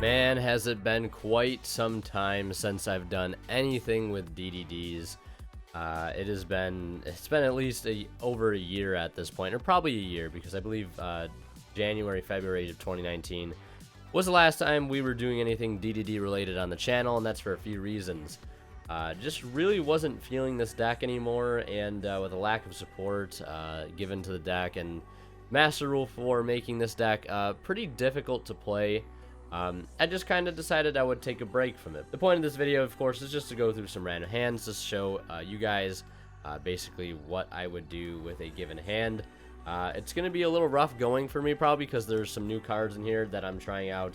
Man, has it been quite some time since I've done anything with DDDs. It's been at least over a year at this point, or probably a year, because I believe January, February of 2019 was the last time we were doing anything DDD related on the channel, and that's for a few reasons. Just really wasn't feeling this deck anymore, and with a lack of support given to the deck, and Master Rule for making this deck pretty difficult to play, I just kind of decided I would take a break from it. The point of this video, of course, is just to go through some random hands to show you guys basically what I would do with a given hand. It's going to be a little rough going for me probably because there's some new cards in here that I'm trying out,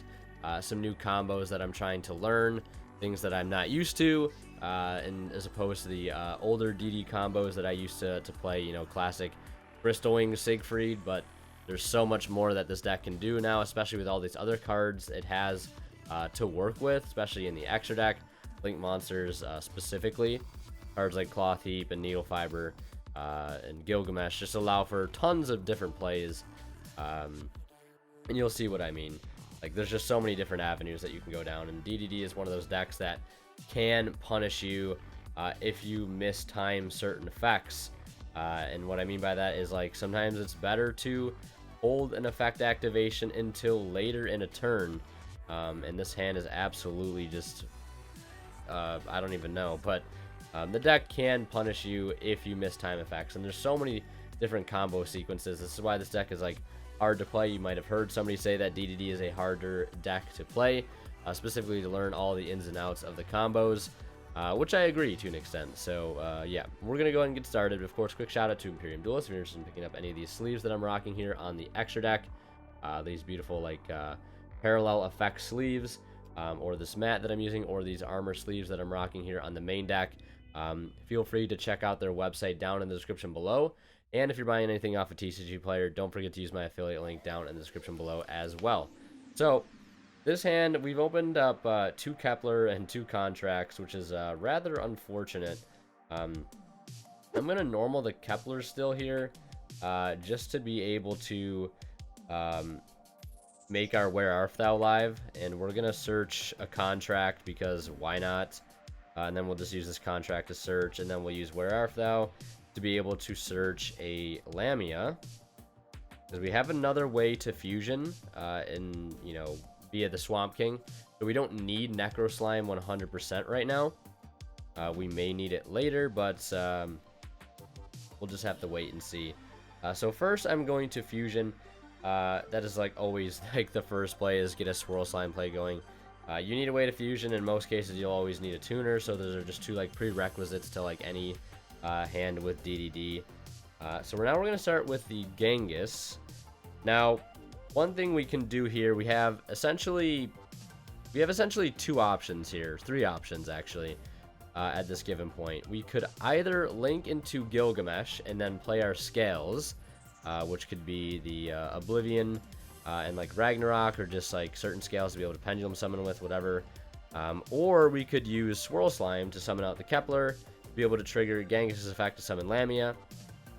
some new combos that I'm trying to learn, things that I'm not used to, and as opposed to the older DD combos that I used to play, you know, classic Bristol Wing Siegfried, but there's so much more that this deck can do now, especially with all these other cards it has to work with, especially in the extra deck. Link monsters specifically. Cards like Clotheep and Needlefiber and Gilgamesh just allow for tons of different plays. And you'll see what I mean. Like, there's just so many different avenues that you can go down, and DDD is one of those decks that can punish you if you mistime certain effects. And what I mean by that is, like, sometimes it's better to hold an effect activation until later in a turn, and this hand is absolutely just I don't even know, but the deck can punish you if you miss time effects, and there's so many different combo sequences. This is why this deck is like hard to play. You might have heard somebody say that DDD is a harder deck to play, specifically to learn all the ins and outs of the combos, which I agree to an extent. So yeah, we're gonna go ahead and get started. Of course, quick shout out to Imperium Duelist if you're interested in picking up any of these sleeves that I'm rocking here on the extra deck. These beautiful like parallel effect sleeves, or this mat that I'm using, or these armor sleeves that I'm rocking here on the main deck. Feel free to check out their website down in the description below. And if you're buying anything off a TCG Player, don't forget to use my affiliate link down in the description below as well. So this hand, we've opened up 2 Kepler and 2 Contracts, which is rather unfortunate. I'm going to normal the Kepler still here, just to be able to make our Where Art Thou live, and we're going to search a Contract because why not? And then we'll just use this Contract to search, and then we'll use Where Art Thou to be able to search a Lamia, because we have another way to fusion you know, via the Swamp King, so we don't need Necro Slime 100% right now. We may need it later, but we'll just have to wait and see. So first I'm going to fusion. That is like always like the first play is get a Swirl Slime play going. You need a way to fusion. In most cases you'll always need a tuner, so those are just 2 like prerequisites to like any hand with DDD. So now we're going to start with the Genghis. Now, one thing we can do here, we have essentially 2 options here, 3 options actually, at this given point. We could either link into Gilgamesh and then play our scales, which could be the Oblivion and like Ragnarok, or just like certain scales to be able to pendulum summon with, whatever. Or we could use Swirl Slime to summon out the Kepler, be able to trigger Genghis' effect to summon Lamia.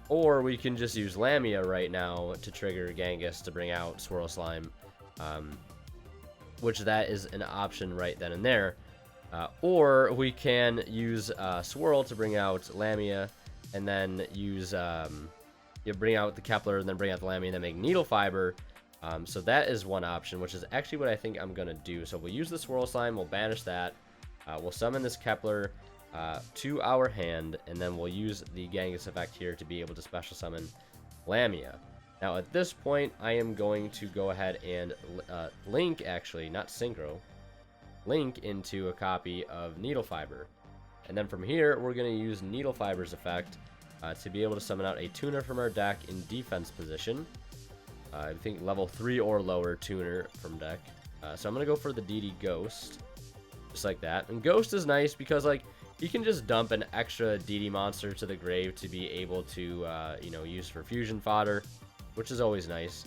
Or we can just use Lamia right now to trigger Genghis to bring out Swirl Slime, which that is an option right then and there. Or we can use Swirl to bring out Lamia, and then use you bring out the Kepler and then bring out the Lamia and then make Needlefiber. So that is one option, which is actually what I think I'm gonna do. So we'll use the Swirl Slime, we'll banish that, we'll summon this Kepler to our hand, and then we'll use the Genghis effect here to be able to special summon Lamia. Now at this point I am going to go ahead and link, actually not synchro, link into a copy of Needlefiber, and then from here we're going to use Needlefiber's effect to be able to summon out a tuner from our deck in defense position. I think level 3 or lower tuner from deck. So I'm going to go for the DD Ghost, just like that. And Ghost is nice because like you can just dump an extra DD monster to the grave to be able to you know, use for fusion fodder, which is always nice.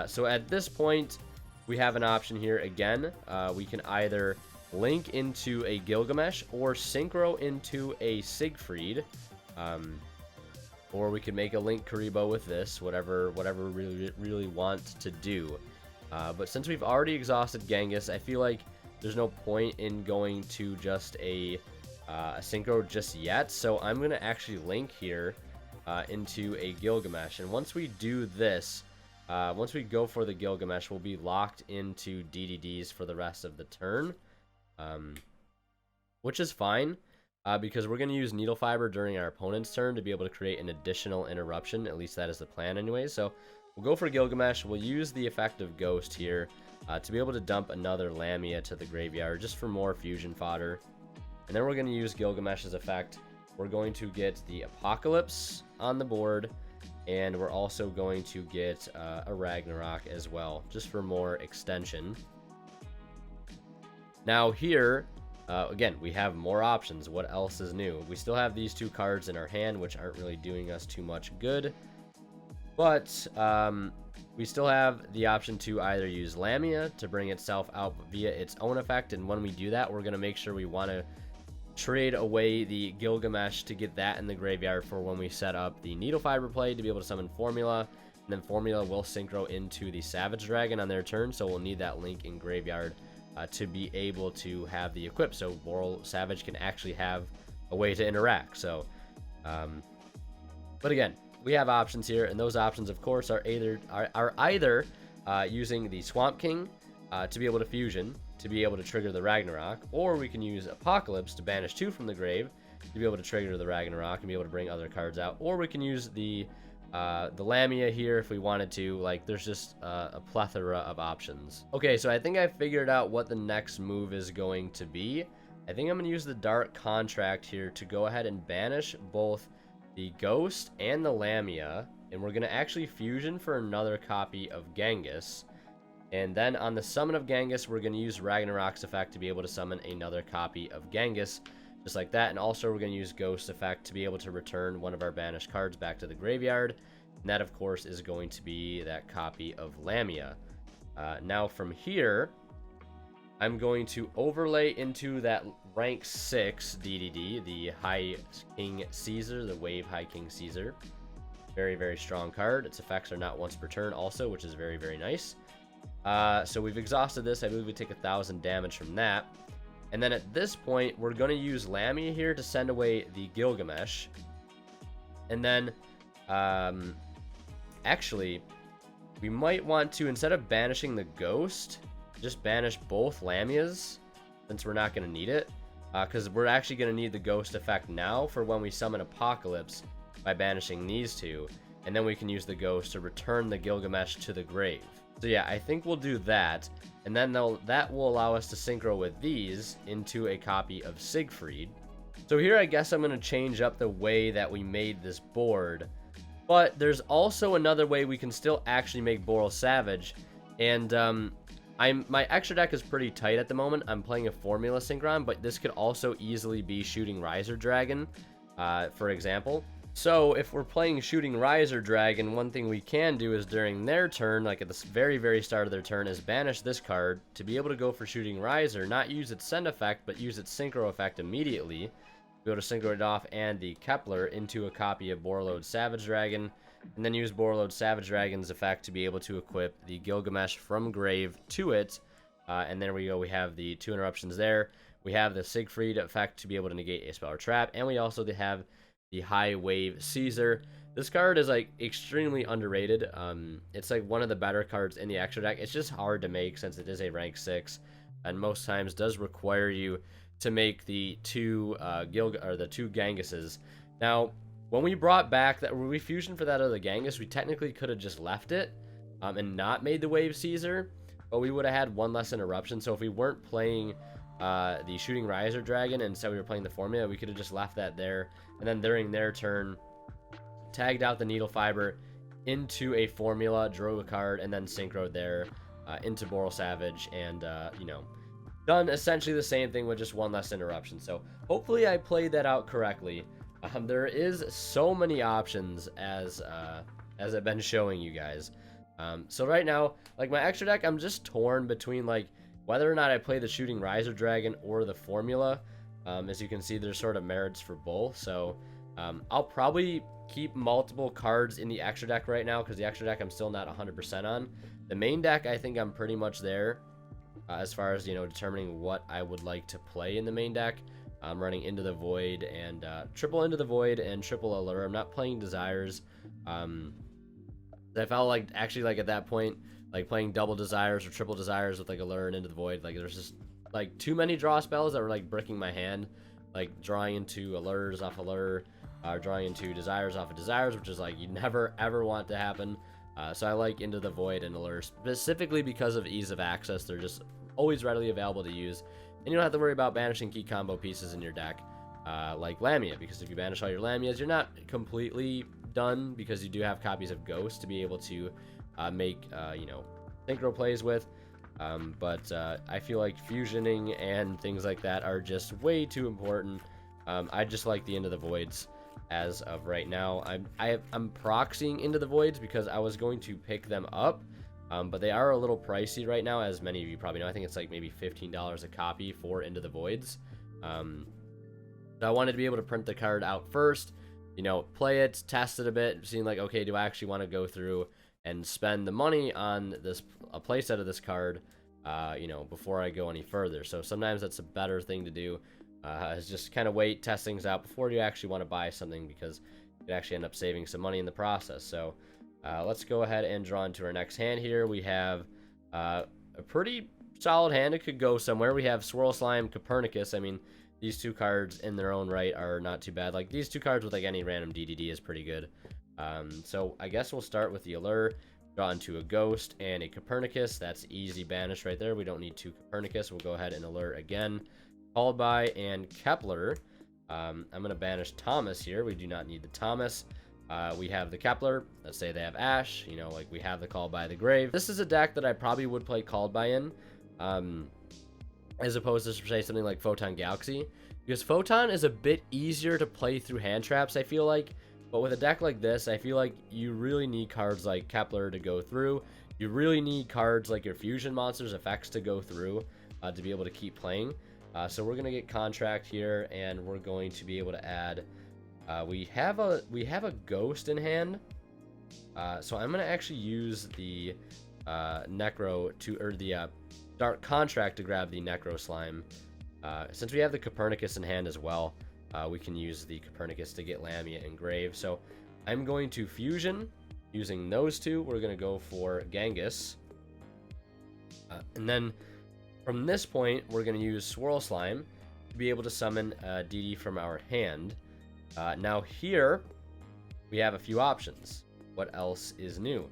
So at this point we have an option here again. We can either link into a Gilgamesh or synchro into a Siegfried, or we can make a Link Karibo with this, whatever we really want to do. But since we've already exhausted Genghis, I feel like there's no point in going to just a synchro just yet. So I'm going to actually link here into a Gilgamesh. And once we do this, once we go for the Gilgamesh, we'll be locked into DDDs for the rest of the turn, which is fine. Because we're going to use Needlefiber during our opponent's turn to be able to create an additional interruption. At least that is the plan anyway. So we'll go for Gilgamesh. We'll use the effect of Ghost here to be able to dump another Lamia to the graveyard just for more fusion fodder. And then we're going to use Gilgamesh's effect. We're going to get the Apocalypse on the board. And we're also going to get a Ragnarok as well, just for more extension. Now here... again, we have more options. What else is new? We still have these two cards in our hand, which aren't really doing us too much good. But we still have the option to either use Lamia to bring itself out via its own effect. And when we do that, we're going to make sure we want to trade away the Gilgamesh to get that in the graveyard for when we set up the Needlefiber play to be able to summon Formula. And then Formula will synchro into the Savage Dragon on their turn, so we'll need that link in graveyard to be able to have the equip, so Boral Savage can actually have a way to interact. So, but again, we have options here, and those options, of course, are either using the Swamp King to be able to fusion, to be able to trigger the Ragnarok, or we can use Apocalypse to banish 2 from the grave to be able to trigger the Ragnarok and be able to bring other cards out, or we can use the Lamia here if we wanted to. Like, there's just a plethora of options. Okay, so I think I figured out what the next move is going to be. I think I'm going to use the Dark Contract here to go ahead and banish both the Ghost and the Lamia, and we're going to actually fusion for another copy of Genghis. And then on the summon of Genghis, we're going to use Ragnarok's effect to be able to summon another copy of Genghis, just like that. And also we're going to use Ghost effect to be able to return one of our banished cards back to the graveyard. And that, of course, is going to be that copy of Lamia. Now from here, I'm going to overlay into that rank 6 DDD, the High King Caesar, the Wave High King Caesar. Very, very strong card. Its effects are not once per turn also, which is very, very nice. So we've exhausted this. I believe we take 1,000 damage from that. And then at this point, we're going to use Lamia here to send away the Gilgamesh. And then, actually, we might want to, instead of banishing the Ghost, just banish both Lamias, since we're not going to need it. Because we're actually going to need the Ghost effect now for when we summon Apocalypse by banishing these two. And then we can use the Ghost to return the Gilgamesh to the grave. So yeah, I think we'll do that. And then that will allow us to synchro with these into a copy of Siegfried. So here I guess I'm going to change up the way that we made this board. But there's also another way we can still actually make Boral Savage. And my extra deck is pretty tight at the moment. I'm playing a Formula Synchron, but this could also easily be Shooting Riser Dragon, for example. So if we're playing Shooting Riser Dragon, one thing we can do is during their turn, like at the very, very start of their turn, is banish this card to be able to go for Shooting Riser, not use its send effect, but use its synchro effect immediately. Be able to synchro it off and the Kepler into a copy of Borreload Savage Dragon, and then use Borreload Savage Dragon's effect to be able to equip the Gilgamesh from grave to it. And there we go, we have the 2 interruptions there. We have the Siegfried effect to be able to negate a spell or trap, and we also have the High Wave Caesar. This card is like extremely underrated. It's like one of the better cards in the extra deck. It's just hard to make since it is a rank 6, and most times does require you to make the two Genghises. Now, when we brought back that refusion for that other Genghis, we technically could have just left it and not made the Wave Caesar, but we would have had one less interruption. So if we weren't playing the Shooting Riser Dragon and instead we were playing the Formula, we could have just left that there, and then during their turn tagged out the Needlefiber into a Formula, drew a card, and then synchroed there into Boral Savage, and you know, done essentially the same thing with just one less interruption. So hopefully I played that out correctly. There is so many options as I've been showing you guys. So right now, like my extra deck, I'm just torn between like whether or not I play the Shooting Riser Dragon or the Formula. As you can see, there's sort of merits for both. So I'll probably keep multiple cards in the extra deck right now because the extra deck I'm still not 100% on. The main deck, I think I'm pretty much there as far as, you know, determining what I would like to play in the main deck. I'm running Into the Void and triple Into the Void and triple Allure. I'm not playing Desires. I felt like actually like at that point, like playing double Desires or triple Desires with like Allure and Into the Void, like there's just like too many draw spells that were like bricking my hand, like drawing into Allures off Allure, drawing into Desires off of Desires, which is like you never ever want to happen. So I like Into the Void and Allure specifically because of ease of access. They're just always readily available to use, and you don't have to worry about banishing key combo pieces in your deck, like Lamia, because if you banish all your Lamias, you're not completely done, because you do have copies of Ghost to be able to make you know, synchro plays with. But I feel like fusioning and things like that are just way too important. I just like the Into the Voids as of right now. I'm proxying Into the Voids because I was going to pick them up, but they are a little pricey right now, as many of you probably know. I think it's like maybe $15 a copy for Into the Voids. So I wanted to be able to print the card out first, you know, play it, test it a bit, seeing like, okay, do I actually want to go through and spend the money on this, a playset of this card, you know, before I go any further. So sometimes that's a better thing to do, is just kind of wait, test things out before you actually want to buy something, because you actually end up saving some money in the process. So let's go ahead and draw into our next hand here. We have a pretty solid hand. It could go somewhere. We have Swirl Slime, Copernicus. I mean, these two cards in their own right are not too bad. Like these two cards with like any random DDD is pretty good. So I guess we'll start with the Allure, draw into a Ghost and a Copernicus. That's easy banish right there. We don't need two Copernicus. We'll go ahead and Allure again. Called by and Kepler. I'm going to banish Thomas here. We do not need the Thomas. We have the Kepler. Let's say they have Ash. You know, like we have the Called by the Grave. This is a deck that I probably would play Called by in, as opposed to say something like Photon Galaxy, because Photon is a bit easier to play through hand traps, I feel like. But with a deck like this, I feel like you really need cards like Kepler to go through. You really need cards like your Fusion Monsters effects to go through to be able to keep playing. So we're gonna get Contract here, and we're going to be able to add. We have a Ghost in hand, so I'm gonna actually use the Necro to, or the Dark Contract to grab the Necro Slime. Since we have the Copernicus in hand as well, we can use the Copernicus to get Lamia and Grave. So I'm going to Fusion using those two. We're going to go for Genghis. And then from this point, we're going to use Swirl Slime to be able to summon DD from our hand. Now here, we have a few options. What else is new?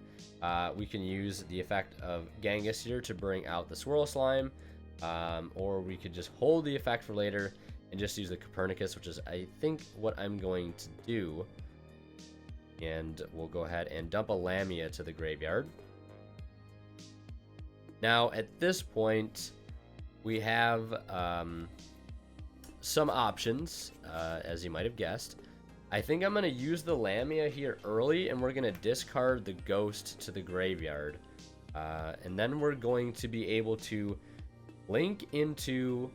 We can use the effect of Genghis here to bring out the Swirl Slime, or we could just hold the effect for later and just use the Copernicus, which is, I think, what I'm going to do. And we'll go ahead and dump a Lamia to the graveyard. Now, at this point, we have some options, as you might have guessed. I think I'm going to use the Lamia here early, and we're going to discard the Ghost to the graveyard. And then we're going to be able to link into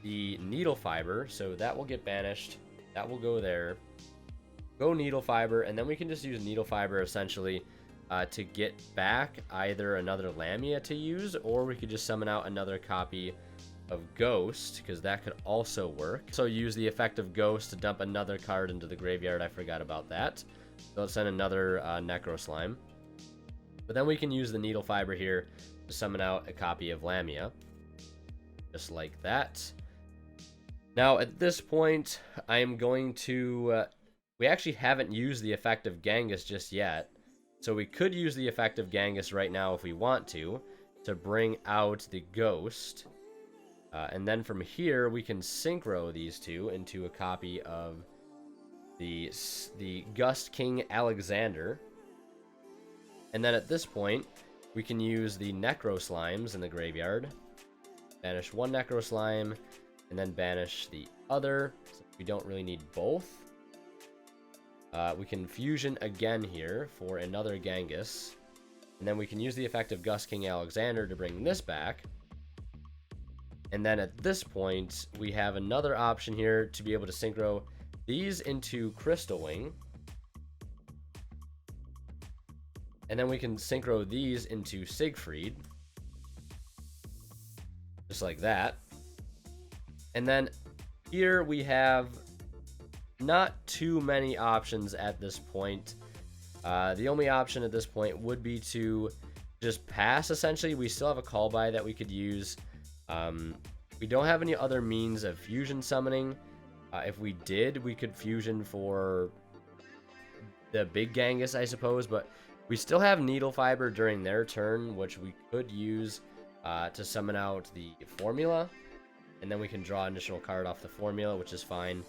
the Needlefiber, so that will get banished. That will go there. Go Needlefiber, and then we can just use Needlefiber essentially to get back either another Lamia to use, or we could just summon out another copy of Ghost, because that could also work. So use the effect of Ghost to dump another card into the graveyard. I forgot about that. So let's send another Necro Slime. But then we can use the Needlefiber here to summon out a copy of Lamia. Just like that. Now, at this point, I am going to... we actually haven't used the effect of Genghis just yet. So we could use the effect of Genghis right now if we want to bring out the Ghost. And then from here, we can synchro these two into a copy of the Gust King Alexander. And then at this point, we can use the Necro Slimes in the graveyard. Banish one Necro Slime, and then banish the other. So we don't really need both. We can Fusion again here for another Genghis. And then we can use the effect of Gust King Alexander to bring this back. And then at this point, we have another option here to be able to synchro these into Crystal Wing. And then we can synchro these into Siegfried, just like that. And then here we have not too many options at this point. The only option at this point would be to just pass, essentially. We still have a call by that we could use. We don't have any other means of fusion summoning. If we did, we could fusion for the big Genghis, I suppose, but we still have Needlefiber during their turn, which we could use to summon out the formula, and then we can draw an additional card off the formula, which is fine.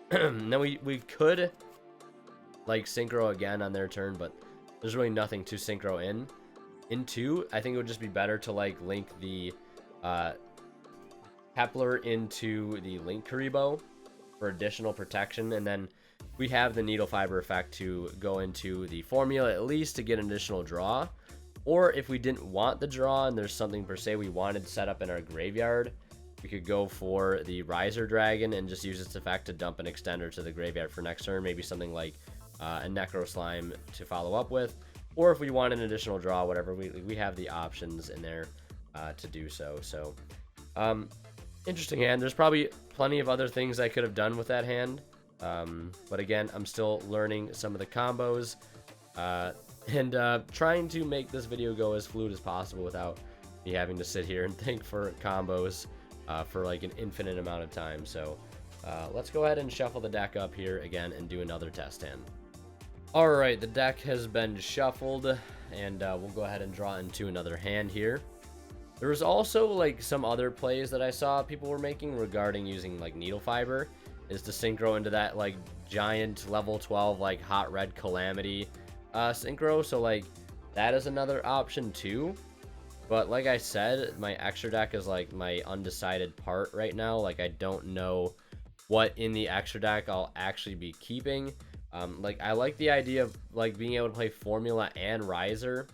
Then we could like synchro again on their turn, but there's really nothing to synchro into. I think it would just be better to like link the Kepler into the Link Karibo for additional protection, and then we have the Needlefiber effect to go into the formula at least to get an additional draw. Or if we didn't want the draw and there's something per se we wanted set up in our graveyard, we could go for the Riser Dragon and just use its effect to dump an extender to the graveyard for next turn. Maybe something like a Necro Slime to follow up with. Or if we want an additional draw, whatever, we have the options in there to do so. So, interesting hand. There's probably plenty of other things I could have done with that hand. But again, I'm still learning some of the combos and trying to make this video go as fluid as possible without me having to sit here and think for combos for like an infinite amount of time. So let's go ahead and shuffle the deck up here again and do another test hand. Alright, the deck has been shuffled, and we'll go ahead and draw into another hand here. There was also like some other plays that I saw people were making regarding using like Needlefiber, is to synchro into that like giant level 12 like hot red calamity synchro. So like that is another option too. But like I said, my extra deck is like my undecided part right now. Like I don't know what in the extra deck I'll actually be keeping. Like I like the idea of like being able to play Formula and Riser,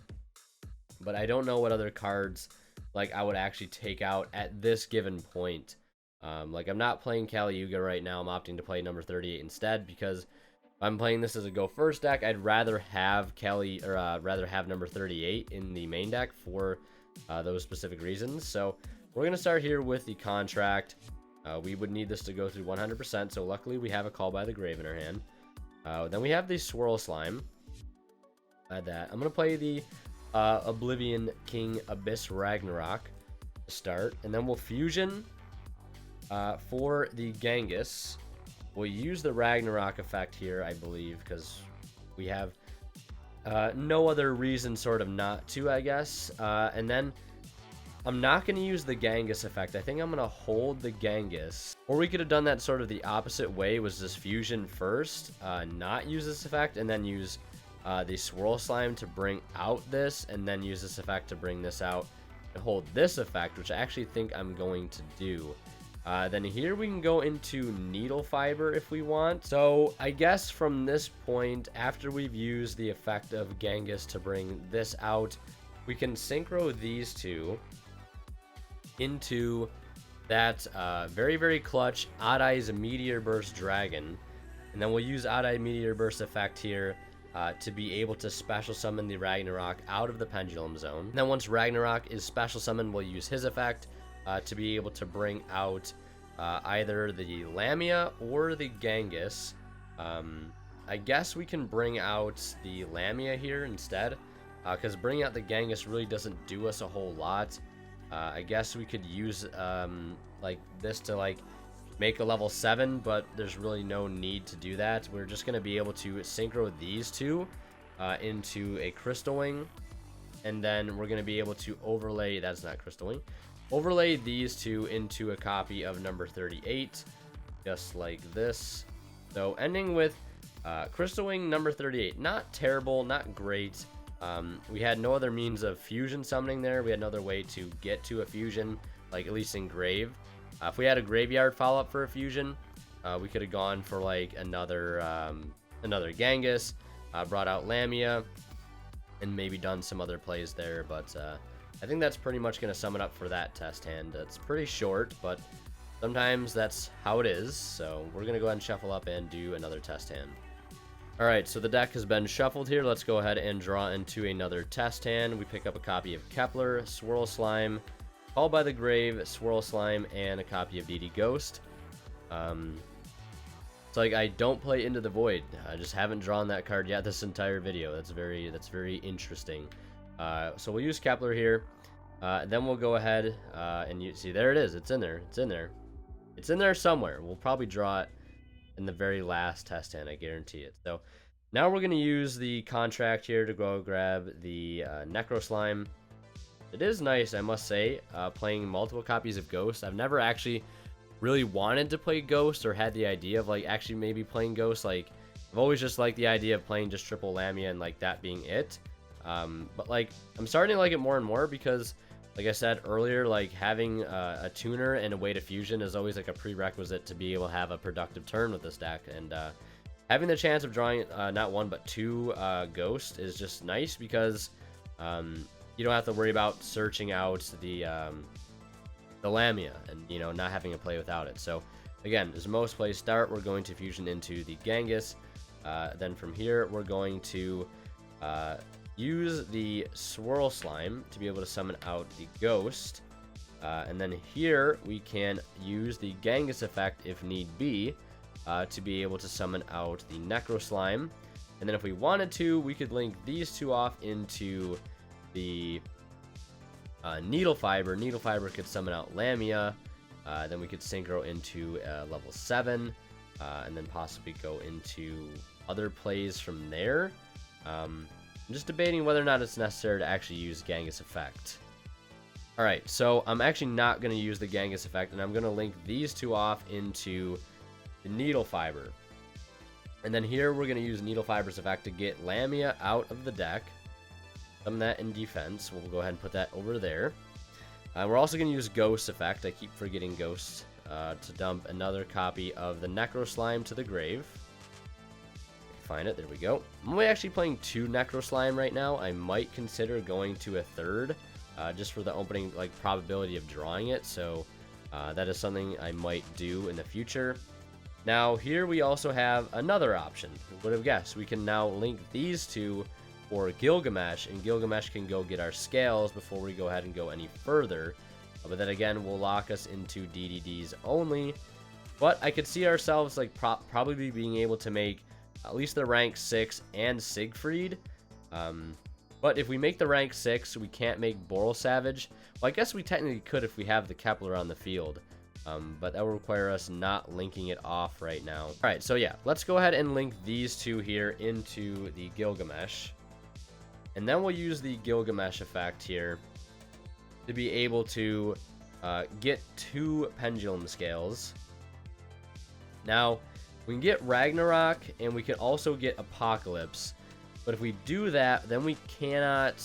but I don't know what other cards like I would actually take out at this given point. Like I'm not playing Kali Yuga right now. I'm opting to play number 38 instead, because if I'm playing this as a go first deck, I'd rather have rather have number 38 in the main deck for those specific reasons. So we're gonna start here with the contract. We would need this to go through 100%. So luckily we have a call by the grave in our hand. Then we have the Swirl Slime. Add that. I'm gonna play the Oblivion King Abyss Ragnarok to start, and then we'll fusion for the Genghis. We'll use the Ragnarok effect here, I believe, because we have no other reason sort of not to, I guess. And then I'm not going to use the Genghis effect. I think I'm going to hold the Genghis. Or we could have done that sort of the opposite way, was this fusion first, not use this effect, and then use the Swirl Slime to bring out this, and then use this effect to bring this out and hold this effect, which I actually think I'm going to do. Then here we can go into Needlefiber if we want. So I guess from this point, after we've used the effect of Genghis to bring this out, we can synchro these two into that very, very clutch Odd Eyes Meteor Burst Dragon. And then we'll use Odd Eye Meteor Burst effect here to be able to special summon the Ragnarok out of the Pendulum Zone. And then once Ragnarok is special summoned, we'll use his effect to be able to bring out either the Lamia or the Genghis. I guess we can bring out the Lamia here instead, because bringing out the Genghis really doesn't do us a whole lot. I guess we could use like this to like make a level 7, but there's really no need to do that. We're just going to be able to synchro these two into a Crystal Wing, and then we're going to be able to overlay, that's not Crystal Wing, overlay these two into a copy of number 38, just like this. So ending with Crystal Wing number 38. Not terrible, not great. We had no other means of fusion summoning there. We had no other way to get to a fusion, like at least in grave. If we had a graveyard follow-up for a fusion, we could have gone for like another Genghis, brought out Lamia, and maybe done some other plays there. But I think that's pretty much going to sum it up for that test hand. It's pretty short, but sometimes that's how it is. So we're going to go ahead and shuffle up and do another test hand. Alright, so the deck has been shuffled here. Let's go ahead and draw into another test hand. We pick up a copy of Kepler, Swirl Slime, Called by the Grave, Swirl Slime, and a copy of DD Ghost. It's like I don't play Into the Void. I just haven't drawn that card yet this entire video. That's very interesting. So we'll use Kepler here. Then we'll go ahead and you see, there it is. It's in there. It's in there. It's in there somewhere. We'll probably draw it in the very last test hand, I guarantee it. So now we're going to use the contract here to go grab the Necro Slime. It is nice, I must say, playing multiple copies of Ghost. I've never actually really wanted to play Ghost or had the idea of like actually maybe playing Ghost. Like I've always just liked the idea of playing just triple Lamia and like that being it. But like I'm starting to like it more and more because, like I said earlier, like having a tuner and a way to fusion is always like a prerequisite to be able to have a productive turn with this deck. And having the chance of drawing not one but two Ghost is just nice because you don't have to worry about searching out the Lamia and, you know, not having to play without it. So again, as most plays start, we're going to fusion into the Genghis. Then from here, we're going to use the Swirl Slime to be able to summon out the Ghost. And then here we can use the Genghis effect if need be to be able to summon out the Necro Slime. And then if we wanted to, we could link these two off into the Needlefiber. Needlefiber could summon out Lamia. Then we could synchro into level 7 and then possibly go into other plays from there. I'm just debating whether or not it's necessary to actually use Genghis effect. Alright, so I'm actually not going to use the Genghis effect, and I'm going to link these two off into the Needlefiber. And then here we're going to use Needlefiber's effect to get Lamia out of the deck. Summon that in defense. We'll go ahead and put that over there. We're also going to use Ghost effect. I keep forgetting Ghost to dump another copy of the Necro Slime to the grave. Find it. There we go. I'm actually playing 2 Necro Slime right now. I might consider going to a third just for the opening like probability of drawing it. So that is something I might do in the future. Now here we also have another option. Who would have guessed? We can now link these two for Gilgamesh, and Gilgamesh can go get our scales before we go ahead and go any further. But then again, will lock us into DDDs only. But I could see ourselves like probably being able to make at least the rank 6 and Siegfried. But if we make the rank 6, we can't make Boral Savage. Well, I guess we technically could if we have the Kepler on the field. But that will require us not linking it off right now. Alright, so yeah, let's go ahead and link these two here into the Gilgamesh. And then we'll use the Gilgamesh effect here to be able to get 2 Pendulum Scales. Now, we can get Ragnarok, and we can also get Apocalypse. But if we do that, then we cannot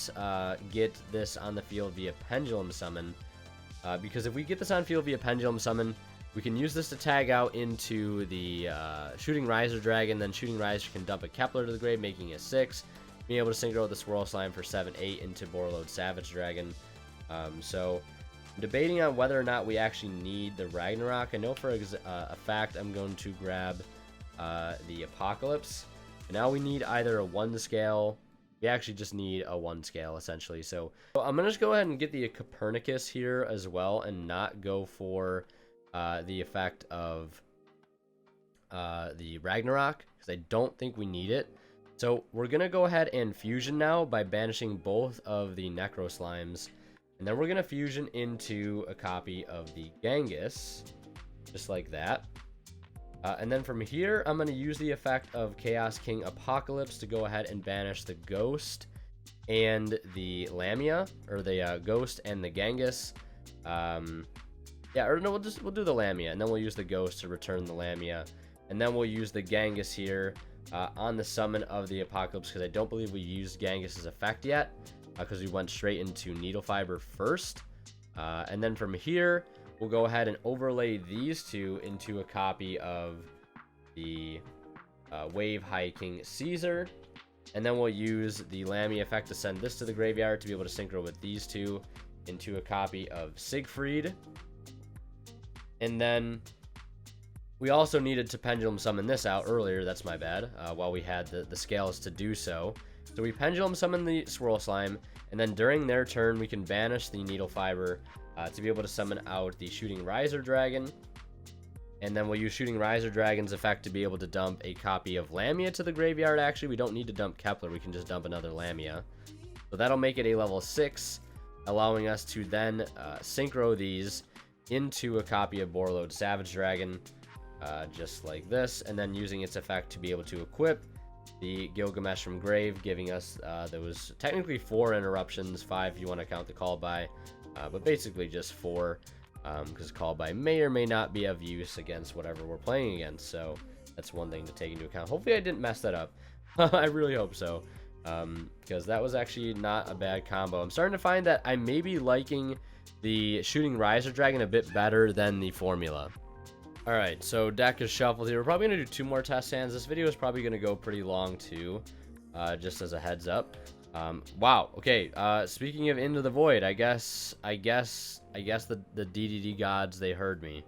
get this on the field via Pendulum Summon. Because if we get this on field via Pendulum Summon, we can use this to tag out into the Shooting Riser Dragon. Then Shooting Riser can dump a Kepler to the grave, making it 6. Being able to synchro with the Swirl Slime for 7-8 into Borreload Savage Dragon. So I'm debating on whether or not we actually need the Ragnarok. I know for a fact I'm going to grab the Apocalypse. And now we need either a 1 scale. We actually just need a 1 scale essentially. So I'm going to just go ahead and get the Copernicus here as well and not go for the effect of the Ragnarok because I don't think we need it. So we're going to go ahead and fusion now by banishing both of the Necro Slimes. And then we're going to fusion into a copy of the Genghis, just like that. And then from here, I'm going to use the effect of Chaos King Apocalypse to go ahead and banish the Ghost and the Lamia, or the Ghost and the Genghis. Yeah, or no, we'll do the Lamia, and then we'll use the Ghost to return the Lamia. And then we'll use the Genghis here on the summon of the Apocalypse, because I don't believe we used Genghis's effect yet, because we went straight into Needlefiber first. And then from here, we'll go ahead and overlay these two into a copy of the Wave High King Caesar. And then we'll use the Lamia effect to send this to the graveyard to be able to synchro with these two into a copy of Siegfried. And then We also needed to pendulum summon this out earlier, that's my bad, while we had the scales to do so. So we pendulum summon the swirl slime, and then during their turn we can banish the Needlefiber to be able to summon out the shooting riser dragon. And then we'll use shooting riser dragon's effect to be able to dump a copy of Lamia to the graveyard. Actually, we don't need to dump Kepler, we can just dump another Lamia. So that'll make it a level 6, allowing us to then synchro these into a copy of Borreload Savage Dragon, just like this, and then using its effect to be able to equip the Gilgamesh from Grave, giving us those technically 4 interruptions, 5 if you want to count the call by, but basically just 4, because call by may or may not be of use against whatever we're playing against. So that's one thing to take into account. Hopefully I didn't mess that up. I really hope so, because that was actually not a bad combo. I'm starting to find that I may be liking the shooting riser dragon a bit better than the formula. Alright, so deck is shuffled here. We're probably going to do 2 more test hands. This video is probably going to go pretty long too, just as a heads up. Wow, okay, speaking of Into the Void, I guess the DDD gods, they heard me.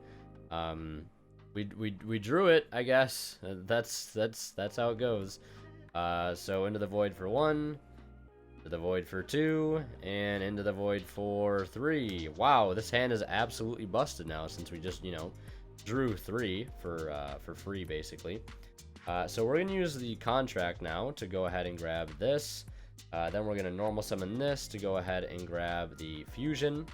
We drew it, I guess. That's how it goes. So Into the Void for 1, Into the Void for 2, and Into the Void for 3. Wow, this hand is absolutely busted now since we just, you know, drew 3 for free basically. So we're gonna use the contract now to go ahead and grab this. Then we're gonna normal summon this to go ahead and grab the fusion.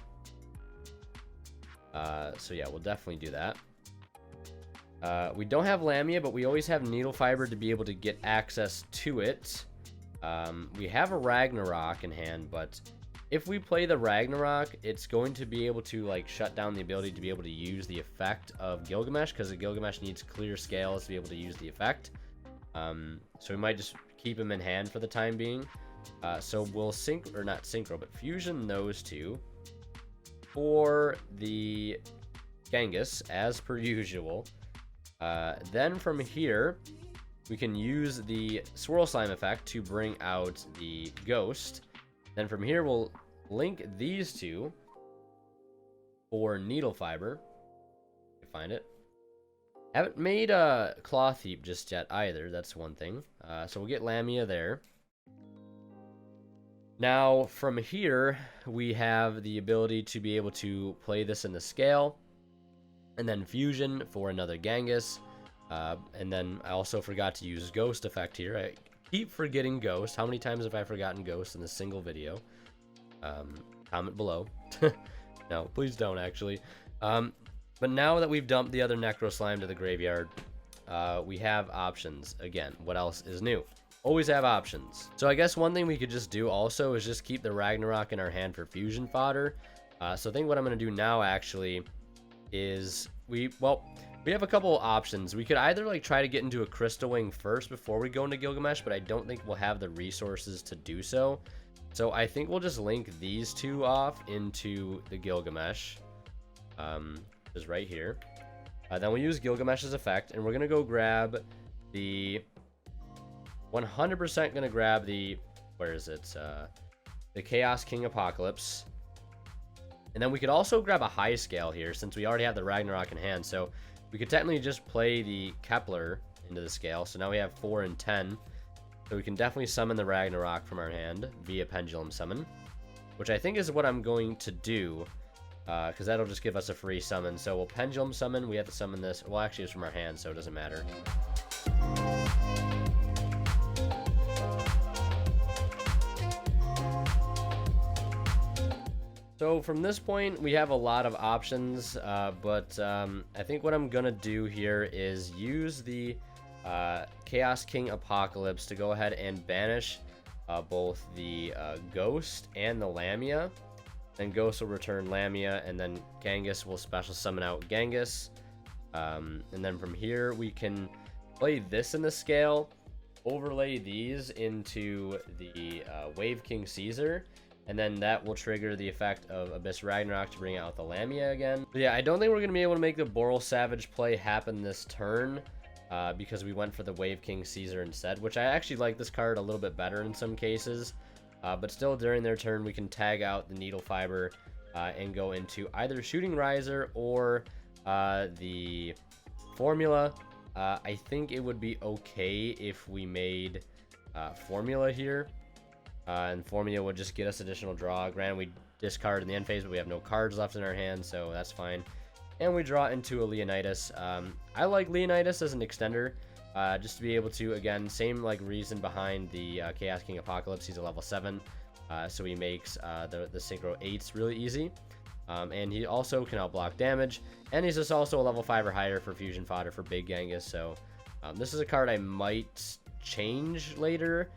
So yeah, we'll definitely do that. We don't have Lamia, but we always have Needlefiber to be able to get access to it. We have a Ragnarok in hand, but if we play the Ragnarok, it's going to be able to like shut down the ability to be able to use the effect of Gilgamesh, because the Gilgamesh needs clear scales to be able to use the effect. So we might just keep him in hand for the time being. So we'll not synchro, but fusion those two for the Genghis as per usual. Then from here, we can use the swirl slime effect to bring out the ghost. Then from here, we'll link these two for Needlefiber. If you find it. Haven't made a Clotheep just yet either. That's one thing. So we'll get Lamia there. Now from here, we have the ability to be able to play this in the scale, and then fusion for another Genghis. And then I also forgot to use Ghost effect here. I keep forgetting Ghost. How many times have I forgotten Ghost in a single video? Comment below. No, please don't actually. But now that we've dumped the other Necro Slime to the graveyard, we have options. Again, what else is new? Always have options. So I guess one thing we could just do also is just keep the Ragnarok in our hand for fusion fodder. So I think what I'm going to do now actually is we have a couple options. We could either like try to get into a Crystal Wing first before we go into Gilgamesh, but I don't think we'll have the resources to do so. So I think we'll just link these two off into the Gilgamesh, is right here. Then we'll use Gilgamesh's effect, and we're gonna go grab the 100% gonna grab the, where is it? The Chaos King Apocalypse. And then we could also grab a high scale here since we already have the Ragnarok in hand. So we could technically just play the Kepler into the scale. So now we have 4 and 10. So we can definitely summon the Ragnarok from our hand via Pendulum Summon, which I think is what I'm going to do, because that'll just give us a free summon. So we'll Pendulum Summon. We have to summon this. Well, actually, it's from our hand, so it doesn't matter. So from this point, we have a lot of options, but I think what I'm going to do here is use the Chaos King Apocalypse to go ahead and banish both the Ghost and the Lamia. Then Ghost will return Lamia, and then Genghis will special summon out Genghis. And then from here, we can play this in the scale, overlay these into the Wave King Caesar, and then that will trigger the effect of Abyss Ragnarok to bring out the Lamia again. But yeah, I don't think we're going to be able to make the Boral Savage play happen this turn, because we went for the Wave King Caesar instead, which I actually like this card a little bit better in some cases. But still, during their turn, we can tag out the Needlefiber and go into either Shooting Riser or the Formula, I think it would be okay if we made Formula here. And Formula would just get us additional draw. Granted, we discard in the end phase, but we have no cards left in our hand, so that's fine. And we draw into a Leonidas. I like Leonidas as an extender, just to be able to, again, same like reason behind the Chaos King Apocalypse. He's a level 7, so he makes the Synchro 8s really easy. And he also can outblock damage, and he's just also a level 5 or higher for fusion fodder for big Genghis. So this is a card I might change later,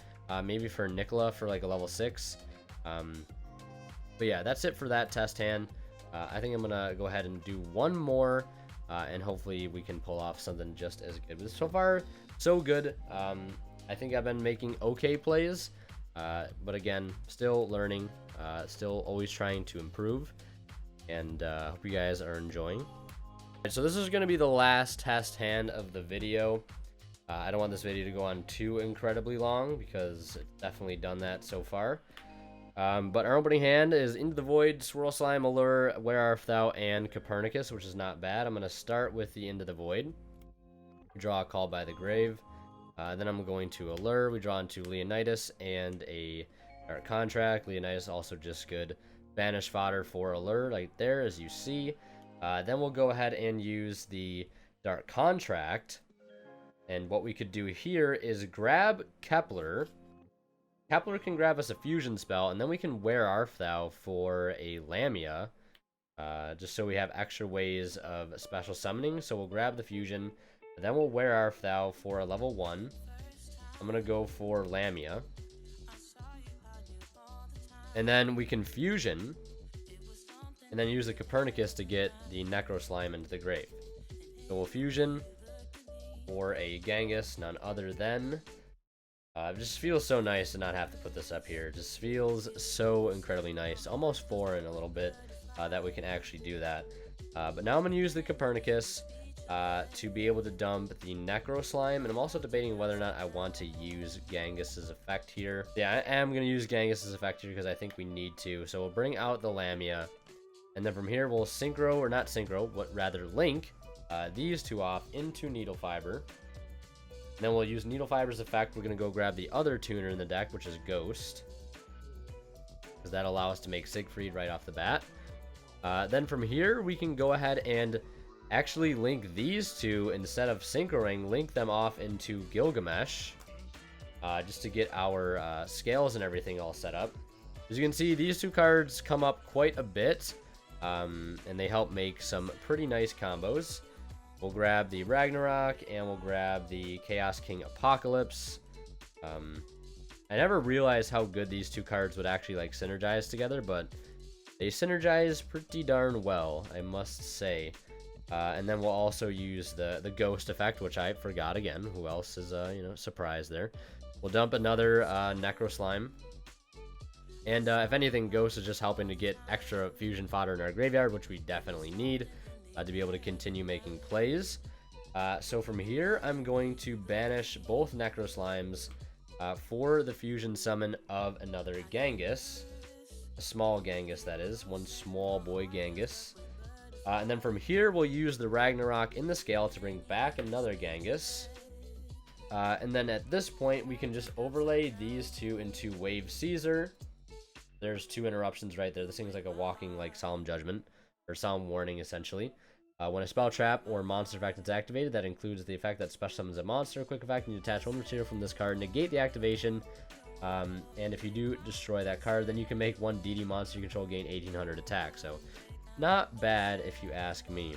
maybe for Nicola for like a level 6. But yeah, that's it for that test hand. I think I'm gonna go ahead and do one more, and hopefully we can pull off something just as good. But so far, so good. I think I've been making okay plays, but again, still learning, still always trying to improve, and hope you guys are enjoying. Right, so this is going to be the last test hand of the video. I don't want this video to go on too incredibly long because it's definitely done that so far. But our opening hand is Into the Void, Swirl Slime, Allure, Where Art Thou, and Copernicus, which is not bad. I'm going to start with the Into the Void. Draw a Call by the Grave. Then I'm going to Allure. We draw into Leonidas and a Dark Contract. Leonidas also just good banish fodder for Allure right there, as you see. Then we'll go ahead and use the Dark Contract. And what we could do here is grab Kepler. Kepler can grab us a fusion spell, and then we can Where Art Thou for a Lamia, just so we have extra ways of special summoning. So we'll grab the fusion, then we'll Where Art Thou for a level 1. I'm going to go for Lamia. And then we can fusion, and then use the Copernicus to get the Necro Slime into the grave. So we'll fusion for a Genghis, none other than... it just feels so nice to not have to put this up here. It just feels so incredibly nice. Almost foreign a little bit that we can actually do that. But now I'm going to use the Copernicus to be able to dump the Necro Slime. And I'm also debating whether or not I want to use Genghis's effect here. Yeah, I am going to use Genghis's effect here because I think we need to. So we'll bring out the Lamia. And then from here we'll synchro, or not synchro, but rather link these two off into Needlefiber. Then we'll use Needlefiber's effect. We're going to go grab the other tuner in the deck, which is Ghost, because that'll allow us to make Siegfried right off the bat. Then from here, we can go ahead and actually link these two, instead of synchroing, link them off into Gilgamesh, just to get our scales and everything all set up. As you can see, these two cards come up quite a bit, and they help make some pretty nice combos. We'll grab the Ragnarok, and we'll grab the Chaos King Apocalypse. I never realized how good these two cards would actually like synergize together, but they synergize pretty darn well, I must say. And then we'll also use the Ghost effect, which I forgot again. Who else is, surprised there? We'll dump another Necro Slime. And if anything, Ghost is just helping to get extra fusion fodder in our graveyard, which we definitely need to be able to continue making plays. So from here, I'm going to banish both Necro Slimes for the fusion summon of another Genghis. A small Genghis, that is. One small boy Genghis. And then from here, we'll use the Ragnarok in the scale to bring back another Genghis. And then at this point, we can just overlay these two into Wave Caesar. There's two interruptions right there. This thing's like a walking like Solemn Judgment, or Solemn Warning, essentially. When a spell trap or monster effect is activated, that includes the effect that special summons a monster. Quick effect, you detach one material from this card, negate the activation, and if you do destroy that card, then you can make one DD monster you control gain 1800 attack. So, not bad if you ask me.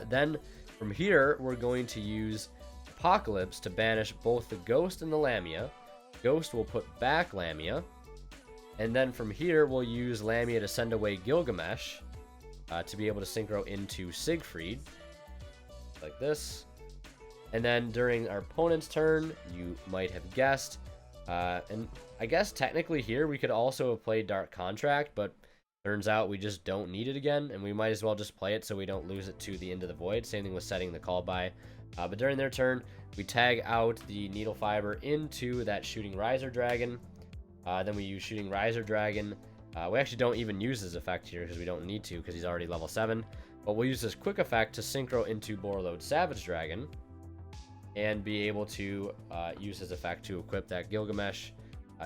Then, from here, we're going to use Apocalypse to banish both the Ghost and the Lamia. Ghost will put back Lamia. And then from here, we'll use Lamia to send away Gilgamesh to be able to synchro into Siegfried, like this. And then during our opponent's turn, you might have guessed, and I guess technically here we could also have played Dark Contract, but turns out we just don't need it again, and we might as well just play it so we don't lose it to the Into the Void. Same thing with setting the call by. But during their turn, we tag out the Needlefiber into that Shooting Riser Dragon. Then we use Shooting Riser Dragon We actually don't even use his effect here because we don't need to, because he's already level 7. But we'll use this quick effect to synchro into Borreload Savage Dragon and be able to use his effect to equip that Gilgamesh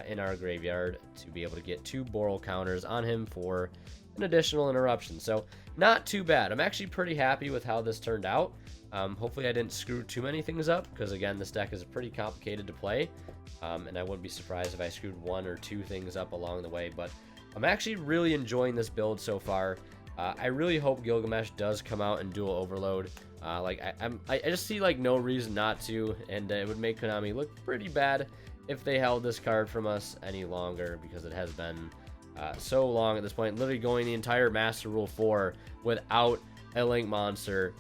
in our graveyard to be able to get 2 Boral counters on him for an additional interruption. So not too bad. I'm actually pretty happy with how this turned out. Hopefully I didn't screw too many things up, because again, this deck is pretty complicated to play, and I wouldn't be surprised if I screwed 1 or 2 things up along the way. But I'm actually really enjoying this build so far. I really hope Gilgamesh does come out in dual overload. I just see like no reason not to, and it would make Konami look pretty bad if they held this card from us any longer, because it has been so long at this point, literally going the entire Master Rule 4 without a Link monster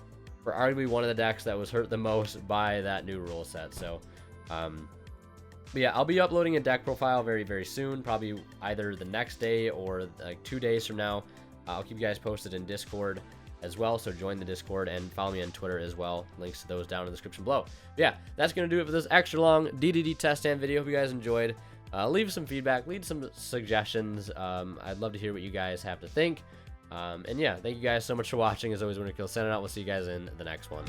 for arguably one of the decks that was hurt the most by that new rule set. So but yeah, I'll be uploading a deck profile very, very soon, probably either the next day or like 2 days from now. I'll keep you guys posted in Discord as well, so join the Discord and follow me on Twitter as well. Links to those down in the description below. But yeah, that's going to do it for this extra long DDD test stand video. Hope you guys enjoyed. Leave some feedback, leave some suggestions. I'd love to hear what you guys have to think. And yeah, thank you guys so much for watching. As always, Winter Kill, sending out. We'll see you guys in the next one.